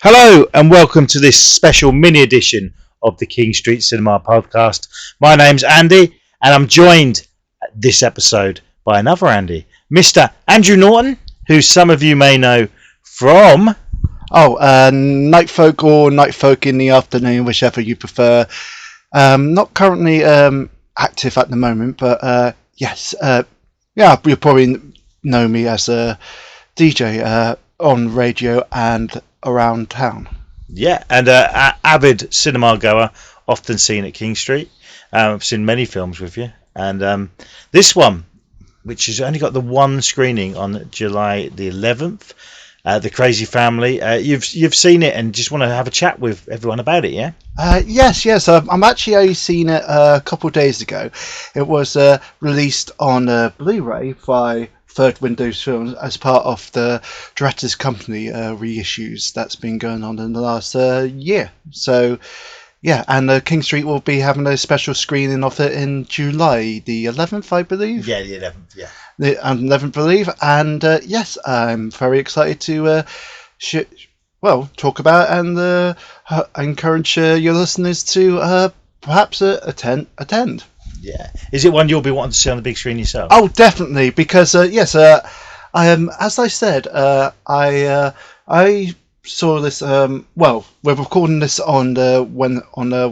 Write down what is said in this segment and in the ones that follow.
Hello and welcome to this special mini edition of the King Street Cinema podcast. My name's Andy and I'm joined this episode by another Andy, Mr. Andrew Norton, who some of you may know from... Night Folk or Night Folk in the afternoon, whichever you prefer. Not currently active at the moment, but yes. You probably know me as a DJ on radio and around town. Yeah, and avid cinema goer, often seen at King Street. I've seen many films with you, and this one, which has only got the one screening on July the 11th, The Crazy Family. You've seen it and just want to have a chat with everyone about it, yeah? Yes. I'm actually only seen it a couple of days ago. It was released on Blu-ray by Third Window Films as part of the Directors Company reissues that's been going on in the last year. So, yeah, and King Street will be having a special screening of it in July the 11th, I believe. Yeah, the 11th, yeah. The 11th, I believe. And yes, I'm very excited to talk about it and encourage your listeners to perhaps attend. Yeah. Is it one you'll be wanting to see on the big screen yourself? Oh, definitely, because yes, as I said, I saw this. We're recording this on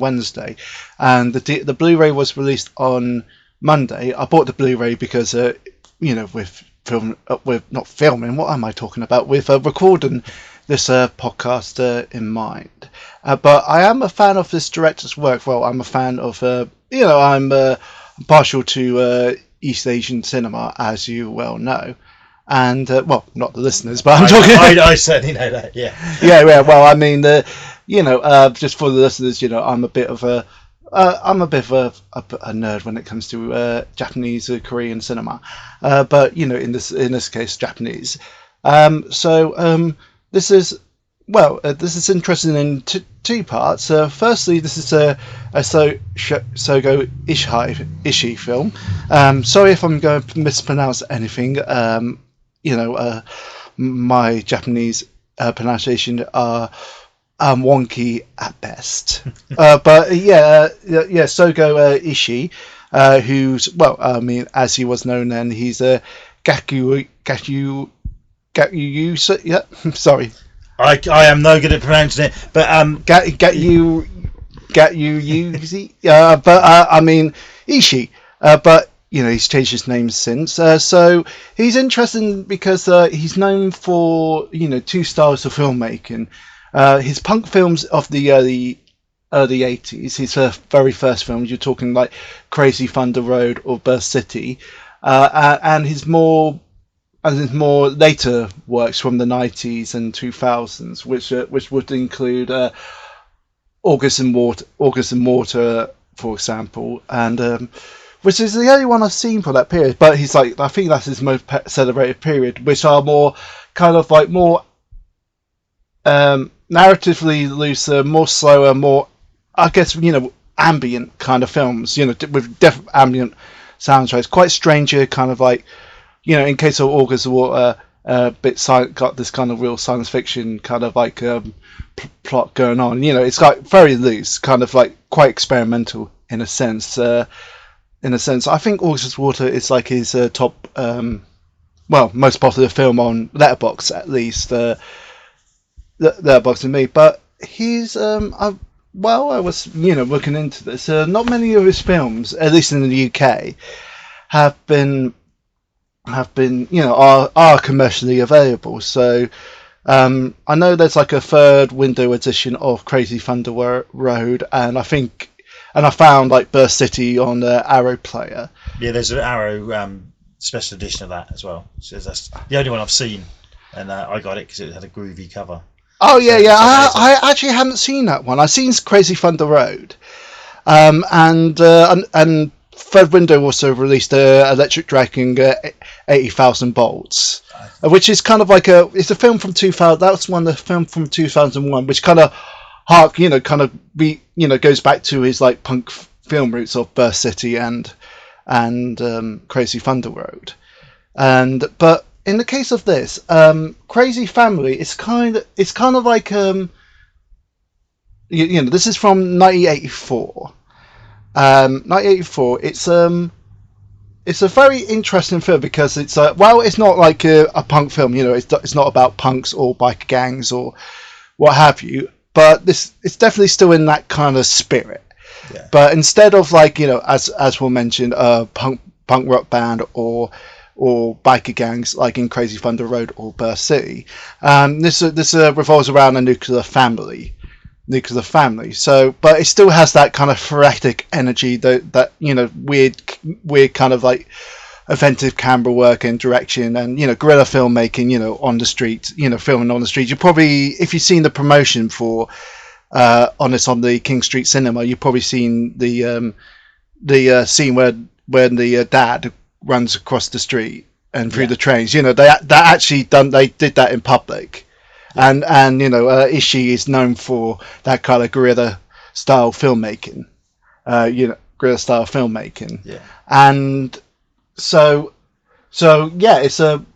Wednesday, and the Blu-ray was released on Monday. I bought the Blu-ray because with not filming. What am I talking about? With recording this podcast in mind. But I am a fan of this director's work. Well, I'm a fan of I'm partial to East Asian cinema, as you well know, and not the listeners, but I'm talking. I certainly know that. Yeah. Yeah. Well, I mean, just for the listeners, I'm a bit of a nerd when it comes to Japanese Korean cinema, but in this case, Japanese. This is interesting in two parts. Firstly, this is a Sogo Ishii film. Sorry if I'm going to mispronounce anything. My Japanese pronunciation are wonky at best. But Sogo Ishii, who's as he was known then, he's a Gakuryu. Sorry. I am no good at pronouncing it, but Ishii. But he's changed his name since. So he's interesting because he's known for two styles of filmmaking. His punk films of the early 80s. His very first films. You're talking like Crazy Thunder Road or Burst City, and his more later works from the 90s and 2000s, which would include August and Water, for example, and which is the only one I've seen for that period. But I think that's his most celebrated period, which are more kind of like more narratively looser, more slower, more ambient kind of films, with different ambient soundtracks, quite stranger kind of like. In case of August of Water, got this kind of real science fiction kind of like plot going on. It's like very loose, kind of like quite experimental in a sense. I think August of Water is like his top, most popular film on Letterboxd, at least. Letterboxd to me, but he's I was looking into this. Not many of his films, at least in the UK, have been are commercially available. So I know there's like a third window edition of Crazy Thunder Road, and I found like Burst City on Arrow Player. Yeah, there's an Arrow special edition of that as well. So that's the only one I've seen, and I got it because it had a groovy cover. Oh yeah. I actually haven't seen that one. I've seen Crazy Thunder Road, and Third Window also released Electric Dragon 80,000 Volts, which is kind of like it's a film from 2000. That was the film from 2001, which kind of goes back to his like punk film roots of Burst City and Crazy Thunder Road. But in the case of this, Crazy Family, it's kind of like this is from 1984. 1984. It's a very interesting film because it's not like a punk film. It's not about punks or biker gangs or what have you. But it's definitely still in that kind of spirit. Yeah. But instead of as we mentioned, punk rock band or biker gangs like in Crazy Thunder Road or Burst City, this revolves around a nuclear family. So, but it still has that kind of frenetic energy, that weird kind of like inventive camera work and direction, and guerrilla filmmaking, on the street, filming on the street. You probably, if you've seen the promotion for on the King Street Cinema, you've probably seen the scene where when the dad runs across the street and through the trains. They did that in public. And Ishii is known for that kind of guerrilla style filmmaking. Guerrilla style filmmaking. Yeah. And so yeah, it's and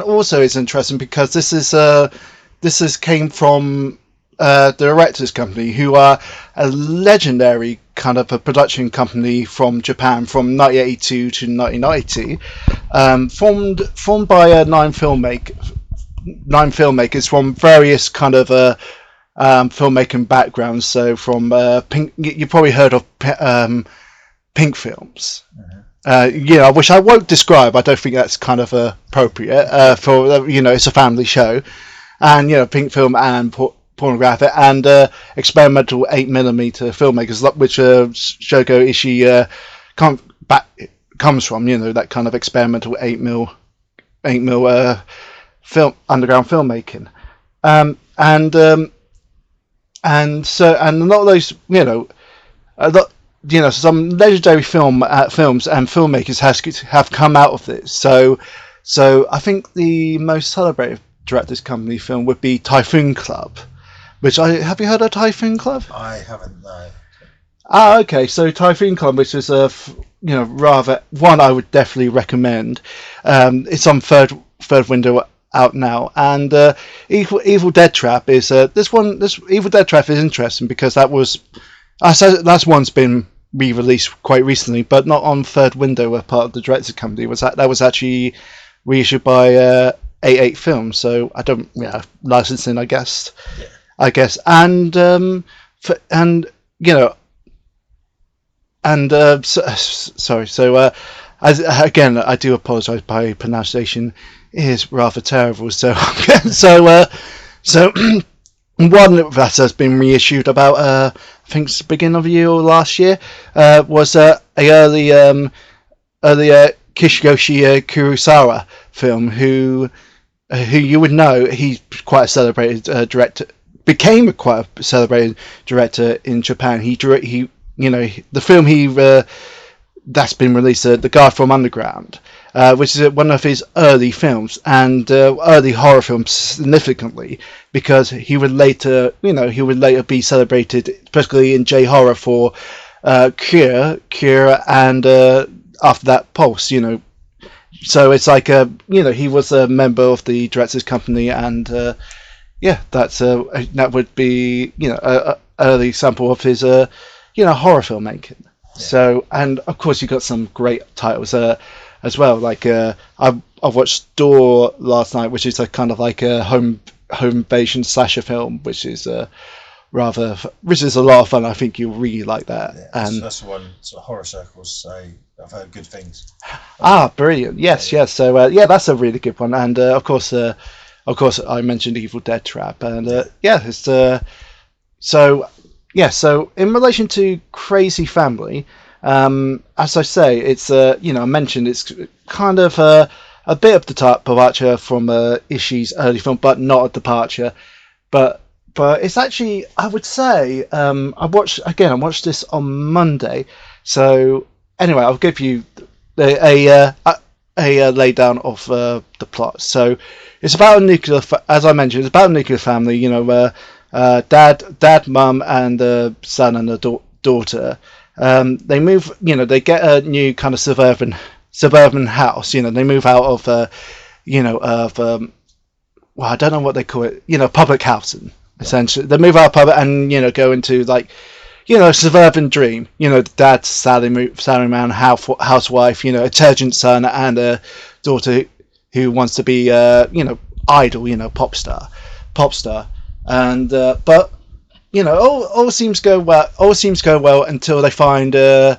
also it's interesting because this came from the directors company, who are a legendary kind of a production company from Japan from 1982 to 1990, formed by nine filmmakers from various kind of filmmaking backgrounds. So from Pink, you probably heard of Pink films. Which I won't describe. I don't think that's kind of appropriate for it's a family show, and Pink film and pornographic and experimental 8mm filmmakers, which Shogo Ishii comes from. That kind of experimental 8mm film, underground filmmaking, and so a lot of those some legendary films and filmmakers have come out of this. So I think the most celebrated directors company film would be Typhoon Club. Have you heard of Typhoon Club? I haven't, no. Okay. So Typhoon Club, which is rather one I would definitely recommend. It's on third window out now, and Evil Dead Trap is this Evil Dead Trap is interesting because that one's been re-released quite recently, but not on third window, where part of the director's company that was actually reissued by 88 Films. So I don't licensing, I guess. Yeah. And sorry. So again, I do apologise. My pronunciation is rather terrible. So one that has been reissued about I think it's the beginning of the year or last year was a early Kishiyoshi Kurosawa film, who you would know. He's quite a celebrated director. Became quite a celebrated director in Japan. The film that's been released, The Guy from Underground, which is one of his early films, and early horror films significantly, because he would later be celebrated, especially in J horror, for Cure, and after that Pulse. So it's like he was a member of the directors company, and that would be a early sample of his horror filmmaking. Yeah. So, and of course you got some great titles as well. Like I watched Door last night, which is a kind of like a home invasion slasher film, which is a lot of fun. I think you'll really like that. Yeah, and that's the one. So horror circles say I've heard good things. Brilliant! Yes. So that's a really good one. And of course, I mentioned Evil Dead Trap, and So in relation to Crazy Family, as I say, it's I mentioned it's kind of a bit of departure from Ishii's early film, but not a departure. But it's actually, I would say, I watched this on Monday. So anyway, I'll give you a laydown of the plot. So it's about as I mentioned, it's about a nuclear family. Dad, mum, and the son and the daughter. They move. They get a new kind of suburban house. They move out of I don't know what they call it, public housing, essentially. They move out of public and, go into, like, suburban dream. The dad's salaryman, housewife, a turgent son and a daughter who wants to be, idol, pop star. And, but, all seems to go well. All seems to go well until they find, the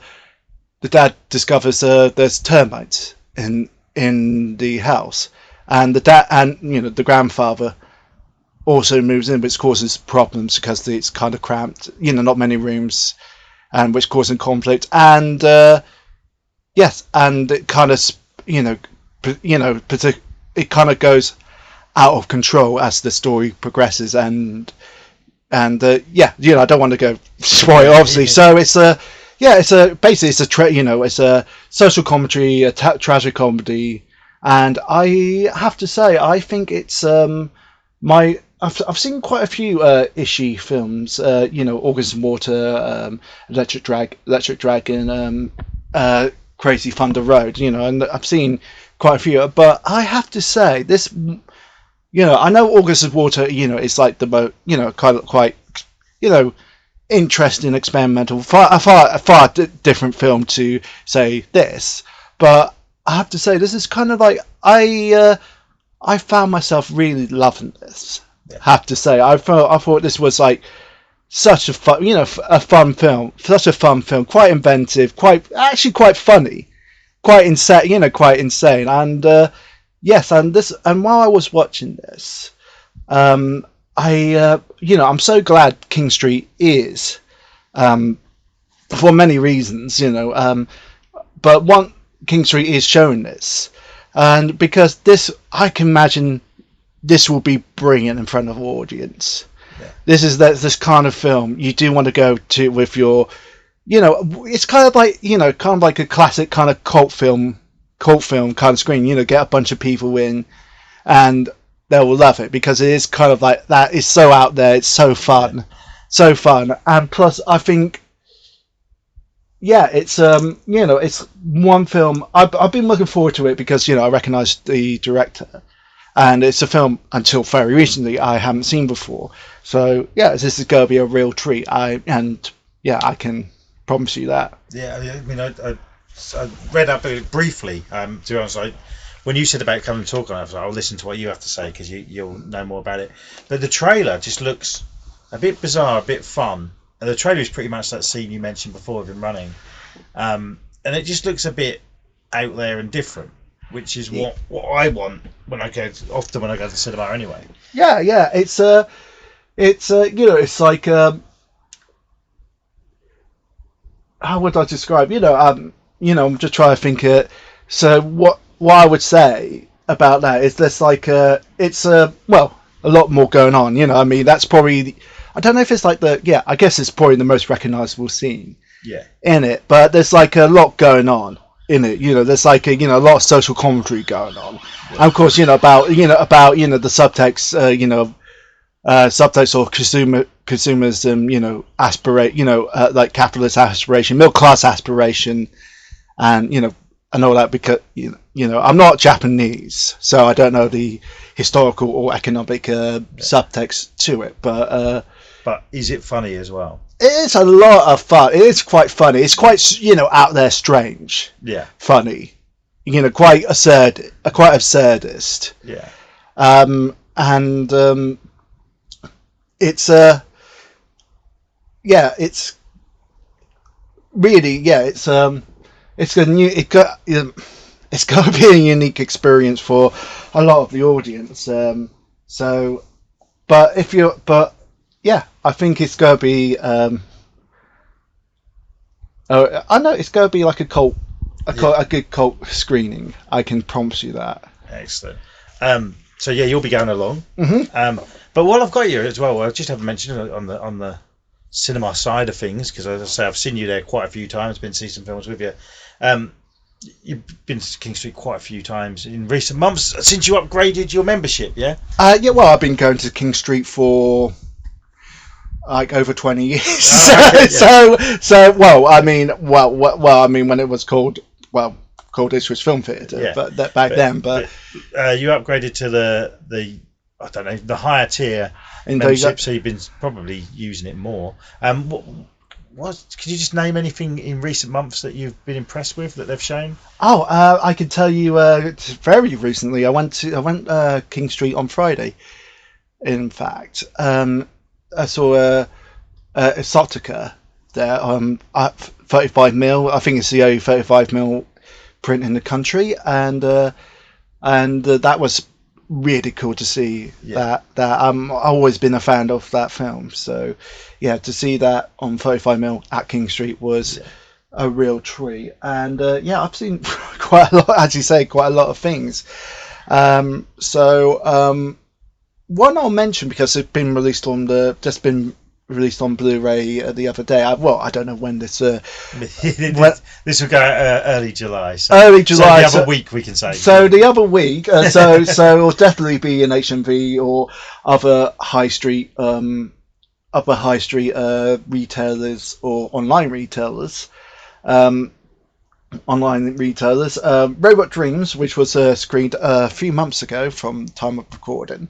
dad discovers, there's termites in the house. And the dad and the grandfather also moves in, which causes problems because it's kind of cramped. Not many rooms, and which causes conflict. And yes, and it kind of it kind of goes out of control as the story progresses. And I don't want to go spoil obviously. So it's basically it's a social commentary, a tragic comedy. And I have to say, I think it's I've seen quite a few Ishii films. August and Water, Electric Dragon, Crazy Thunder Road. And I've seen quite a few. But I have to say, this, I know August and Water, is like the most, kind of quite, interesting, experimental, far different film to say this, but I have to say, this is kind of like I found myself really loving this. Yeah. Have to say, I thought this was like such a fun, a fun film, quite inventive, quite funny, quite insane, and yes, and while I was watching this, I'm so glad King Street is, for many reasons, but one. King Street is showing this, and because this, I can imagine this will be brilliant in front of an audience. Yeah. This is this kind of film you do want to go to with your, it's kind of like a classic kind of cult film kind of screen. Get a bunch of people in, and they will love it because it is kind of like that. It's so out there. It's so fun, and plus I think. Yeah, it's it's one film I've been looking forward to it because I recognise the director, and it's a film until very recently I haven't seen before. So yeah, this is going to be a real treat. I can promise you that. Yeah, I mean, I read up briefly. To be honest, when you said about coming to talk on it, I was like, I'll listen to what you have to say because you'll know more about it. But the trailer just looks a bit bizarre, a bit fun. And the trailer is pretty much that scene you mentioned before of him running. And it just looks a bit out there and different, which is what I want when I go to the cinema anyway. Yeah. It's like how would I describe? I'm just trying to think. So what I would say about that is there's like it's a lot more going on. I mean, that's probably. I don't know if it's like I guess it's probably the most recognisable scene in it, but there's like a lot going on in it. There's like a lot of social commentary going on. Yeah. And of course, about the subtext, subtext or consumerism, aspirate, like capitalist aspiration, middle class aspiration, and and all that because I'm not Japanese, so I don't know the historical or economic subtext to it, but is it funny as well? It's a lot of fun. It is quite funny. It's quite out there, strange. Yeah, funny. Quite absurdist. Yeah. And it's it's really it's a new it's going to be a unique experience for a lot of the audience. I think it's going to be. I know it's going to be like a good cult screening. I can promise you that. Excellent. So yeah, you'll be going along. Mm-hmm. But while I've got you as well, I just haven't mentioned it on the cinema side of things because, as I say, I've seen you there quite a few times. Been to see some films with you. You've been to King Street quite a few times in recent months since you upgraded your membership. Yeah. Well, I've been going to King Street for like over 20 years. I mean, when it was called Ipswich Film Theatre, but you upgraded to the I don't know, the higher tier memberships, so you've been probably using it more. Could you just name anything in recent months that you've been impressed with that they've shown? I can tell you very recently. I went King Street on Friday. In fact, I saw Exotica there. At 35mm. I think it's the only 35mm print in the country, and that was really cool to see. That I've always been a fan of that film, so yeah, to see that on 35mm at King Street was a real treat. And I've seen quite a lot, as you say, quite a lot of things. One I'll mention, because it's been released on Blu-ray the other day. I don't know when this. This will go early July. So, early July. So the other week, we can say. So the other week. So it'll definitely be in HMV or other high street retailers or online retailers. Robot Dreams, which was screened a few months ago from time of recording.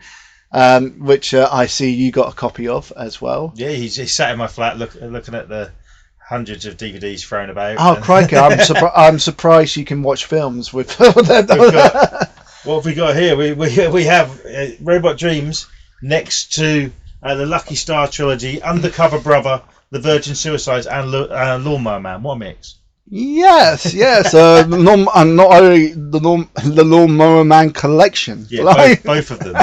Which I see you got a copy of as well. Yeah, he's sat in my flat looking at the hundreds of DVDs thrown about. Oh, crikey! I'm surprised you can watch films with. What have we got here? We have Robot Dreams next to the Lucky Star trilogy, Undercover Brother, The Virgin Suicides, and Lawnmower Man. What a mix! Yes. Not only the Lawnmower Man collection. Yeah, both of them.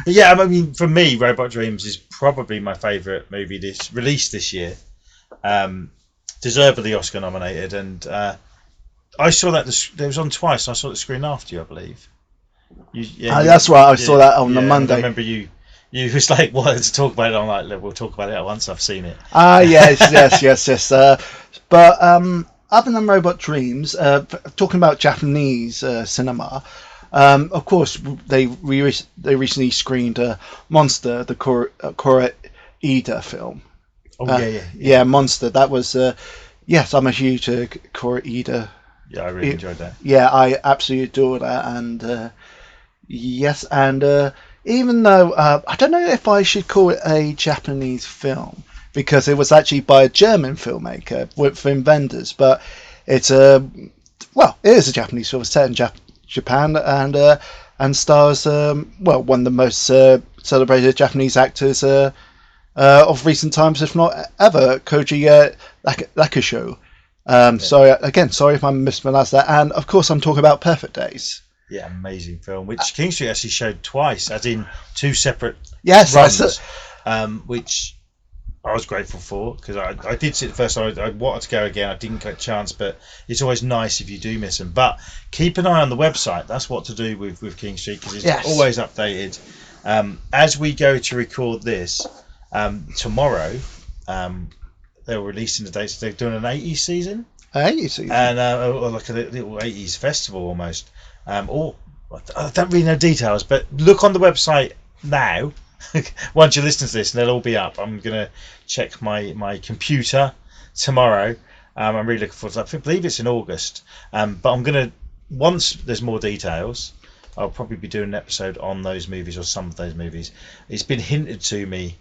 But yeah, I mean, for me, Robot Dreams is probably my favourite movie released this year. Deservedly Oscar nominated, and I saw that it was on twice. And I saw the screen after you, I believe. That's right. I saw that on the Monday. I remember you was like, wanted to talk about it. I'm like, we'll talk about it once I've seen it. Yes. But other than Robot Dreams, talking about Japanese cinema. Of course, they recently screened Monster, the Koreeda film. Yeah, Monster. That was yes. I'm a huge Koreeda. Yeah, I really enjoyed that. Yeah, I absolutely adore that, and yes, and even though I don't know if I should call it a Japanese film, because it was actually by a German filmmaker with Vendors, but it's it is a Japanese film set in Japan, and stars one of the most celebrated Japanese actors of recent times, if not ever, Koji Gakuryu. Sorry if I mispronounced that, and of course I'm talking about Perfect Days. Yeah, amazing film, which King Street actually showed twice, as in two separate runs, which I was grateful for, because I did see it the first time. I wanted to go again. I didn't get a chance, but it's always nice if you do miss them. But keep an eye on the website. That's what to do with King Street, because it's always updated. As we go to record this tomorrow, they're releasing the dates. They're doing an 80s season. And or like a little 80s festival almost. I don't really know details, but look on the website now. Once you listen to this, and they'll all be up. I'm going to check my computer tomorrow. I'm really looking forward to that. I believe it's in August. But I'm going to, once there's more details, I'll probably be doing an episode on those movies, or some of those movies. It's been hinted to me,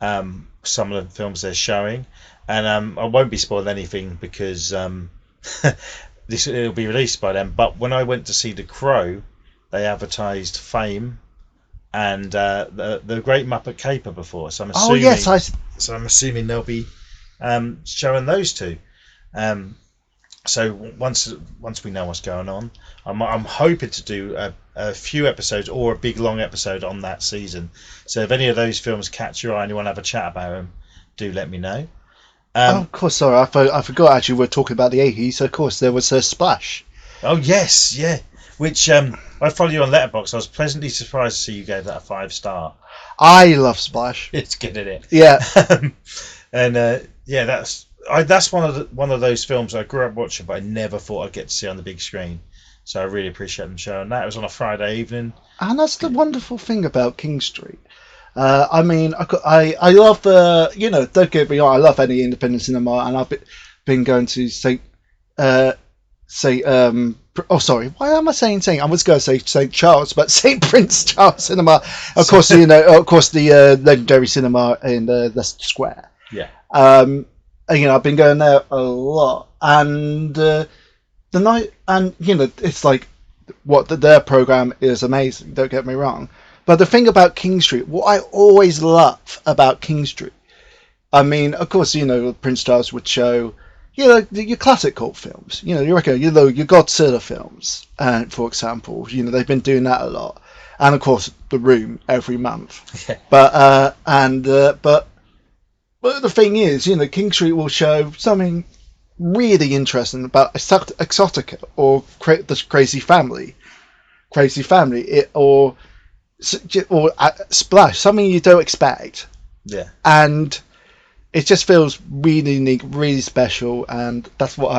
some of the films they're showing, and I won't be spoiling anything, because it'll be released by then. But when I went to see The Crow, they advertised Fame and the Great Muppet Caper before, so I'm assuming. So I'm assuming they'll be showing those two. So once we know what's going on, I'm hoping to do a few episodes or a big long episode on that season. So if any of those films catch your eye and you want to have a chat about them, do let me know. Of course, sorry, I forgot. Actually, we're talking about the 80s. Of course, there was a Splash. Oh yes, yeah. Which I follow you on Letterboxd. I was pleasantly surprised to see you gave that a 5-star. I love Splash. It's good, isn't it? Yeah. And that's one of those films I grew up watching, but I never thought I'd get to see on the big screen. So I really appreciate them showing that. It was on a Friday evening. And that's the wonderful thing about King Street. I mean, I love don't get me wrong, I love any independent cinema, and I've been going to Oh, sorry. Why am I saying Saint? I was going to say Saint Charles, but Saint Prince Charles Cinema. Of course, the legendary cinema in Leicester Square. Yeah. I've been going there a lot, and the night, and it's like their program is amazing. Don't get me wrong, but the thing about King Street, what I always love about King Street, I mean, of course, Prince Charles would show. Your classic cult films. You reckon, your Godzilla films, for example. They've been doing that a lot, and of course, The Room every month. Yeah. But the thing is, King Street will show something really interesting about Exotica or the Crazy Family, or Splash, something you don't expect. Yeah. And it just feels really unique, really special, and that's what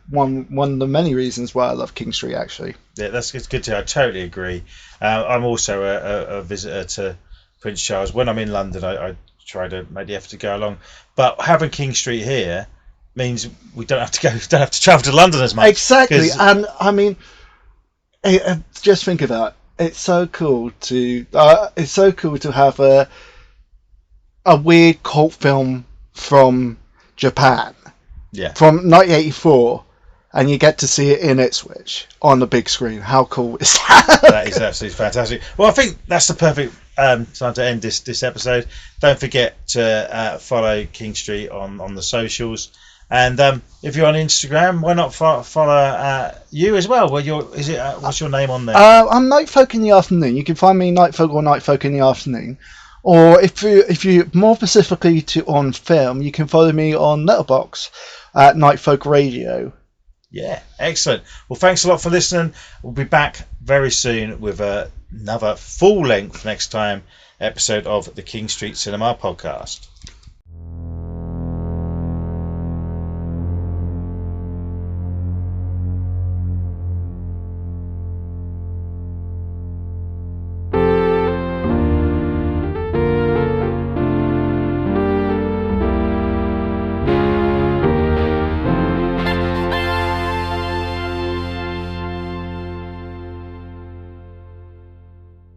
one of the many reasons why I love King Street, actually. Yeah, it's good to hear. I totally agree. I'm also a visitor to Prince Charles. When I'm in London, I try to make the effort to go along. But having King Street here means we don't have to travel to London as much. Exactly, and I mean, just think about it. It's so cool to have a weird cult film from Japan, from 1984, and you get to see it in Ipswich on the big screen. How cool is that? That is absolutely fantastic. Well, I think that's the perfect time to end this episode. Don't forget to follow King Street on the socials, and if you're on Instagram, why not follow you as well? What's your name on there? I'm Nightfolk in the Afternoon. You can find me Nightfolk or Nightfolk in the Afternoon. Or if you more specifically on film, you can follow me on Letterboxd at Nightfolk Radio. Yeah, excellent. Well, thanks a lot for listening. We'll be back very soon with another full-length next time episode of the King Street Cinema podcast.